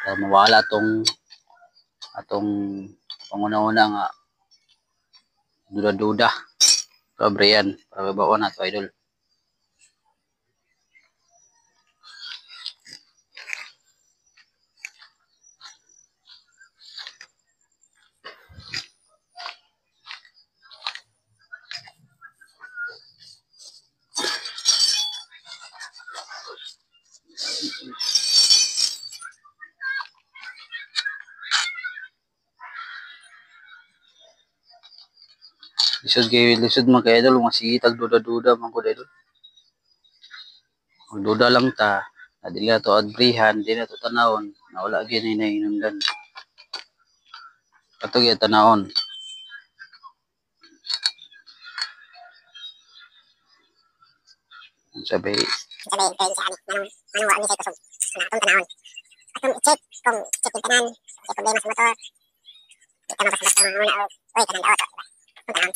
mawala atong panguna-una nga duda-duda. Sobre yan, para babaon na to idol. Lisod man kay idol, masigitag duda-duda man ko idol. Magduda lang ta, na dili na to adbrihan, dili na to tanawon, na wala gyud na hinungdan. Ato gyud tanawon. Sabi kayo sa ani manong wa mi say kusog na atong tanawon atong i-check kung check yung tanan may problema sa motor di ka mabasta muna o oy tanan daw atong tanawon.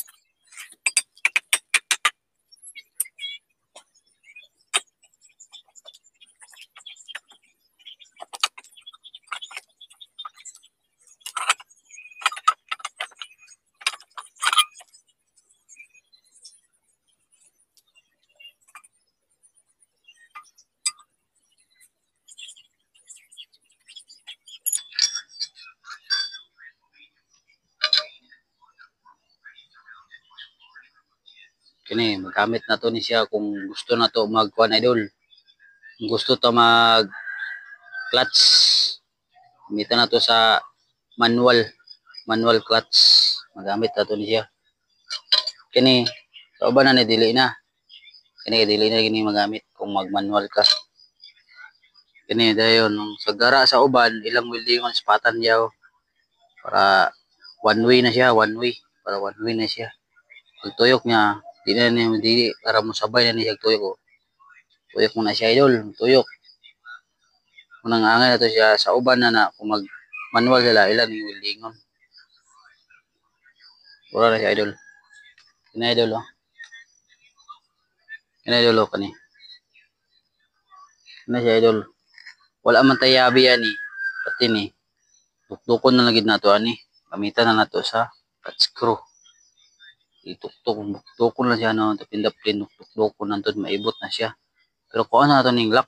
kini magamit na to ni siya kung gusto na to magkuan idol. Kung gusto to mag clutch, gamitan na to sa manual clutch. Magamit na to ni siya. Kini sa uban na ni dili na. Kini dili na gini magamit kung mag manual ka. Kini dayon sa gara sa uban ilang weldingon spatan yaw para one way na siya, para one way na siya. Pag tuyok niya dili para musabay na niya tuyok ko. Tuyok mo na siya idol, tuyok. Unang angay na to siya sa uban na kung mag manual sila ilang yung weldingon. Wala na siya idol. Kini idol oh. Kini idol oh kani. Kini siya idol. Wala man tayabi yan eh. Pati ni tuktukon na lagid nato ani. Gamitan na nato sa cut screw. Tuktukon lang siya no, tapindapin tuktukon nantud maibot na siya. Pero kuan na nato ning lock.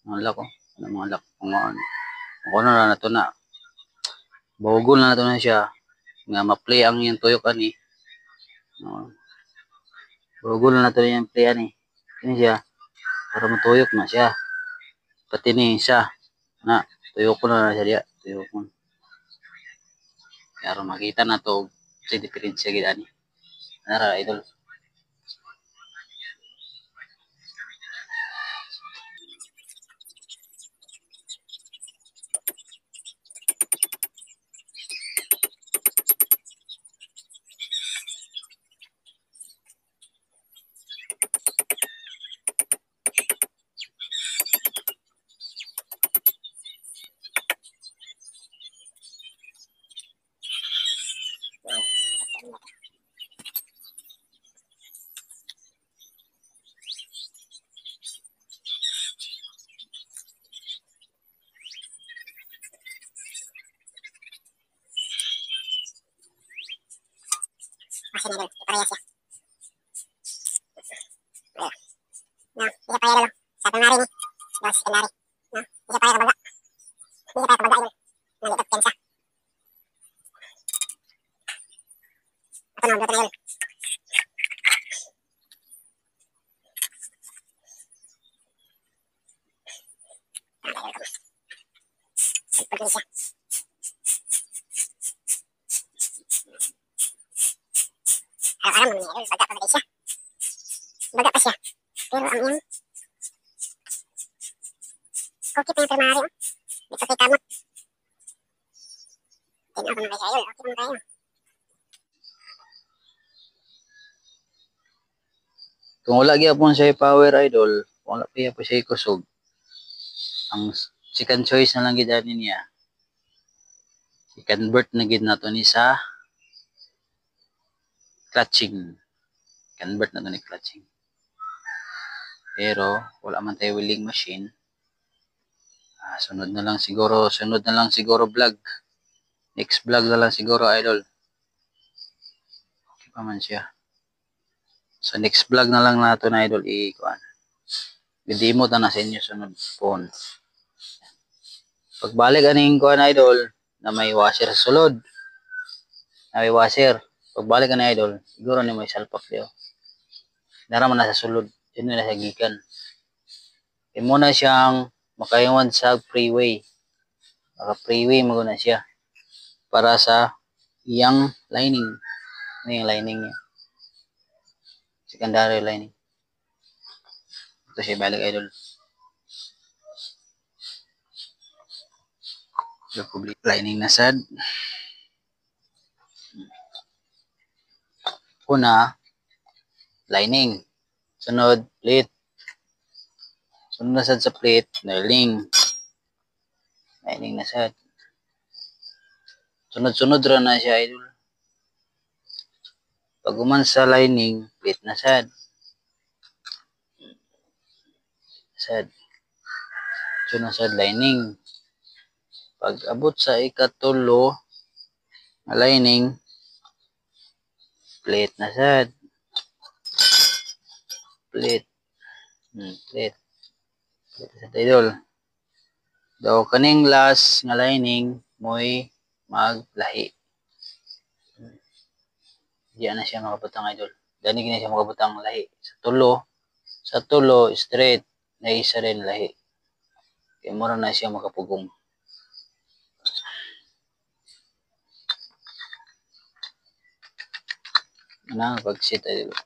Ang lock oh. Ano mga lock kung ano na nato na. Bawgol na nato na siya nga ma-play ang yung tuyok ani. No. Bawgol na nato yung play ani. Kini siya para matuyok na siya. Pati ni siya na tuyok ko na siya diya. Tuyok ko. Kaya makita na to sa diferensya gid ani. Nara idol. Masih idol parehas ya. No, bisa payah dulu. Satu nari nih. Dos kenari. No, bisa payah kebaga. Bisa payah kebaga idol. Nalipat pensa. Atau no, dua idol. Indonesia. Orang-orang menilai baga pa siya. Baga pa siya. Pero ang iyang okay pa yung primary. Dito kay kamot. Tingnan ko na kay idol. Okay naman tayo. Kung wala gyapon siya power idol, wala pa siya kusog. Ang second choice na lang gid ani niya. I-convert na gid nato ni sa clutching. Convert na to ni clutching. Pero wala man tayo willing machine. Sunod na lang siguro vlog. Next vlog na lang siguro, idol. Okay pa man siya. So next vlog na lang nato na idol i-kuan. Bidimo ta na sa inyo sunod phone. Pagbalik aning kuan idol na may washer sa sulod. Na may washer. Pagbalik ani idol, siguro ni may salpak diyo. Dara man na sa sulod. Yun na sa gikan. Imo na siyang makaingon sa freeway. Maka freeway mo na siya para sa iyang lining. Ano yung lining niya? Secondary lining. Ito siya balik idol. Republic lining na sad. Una, lining. Sunod, plate. Sunod na sad sa plate, lining. Lining na sad. Sunod-sunod ra na siya idol. Pag uman sa lining, plate na sad. Sad. Sunod sad lining. Pag abot sa ikatulo na lining, plate na sad. Plate. Plate. Plate sa idol. Daw kaning last nga lining mo'y maglahi. Diyan na siya makabutang idol. Dani gina siya makabutang lahi. Sa tulo straight na isa rin lahi. Kaya mura na siya makapugong. Na pag-sit idol.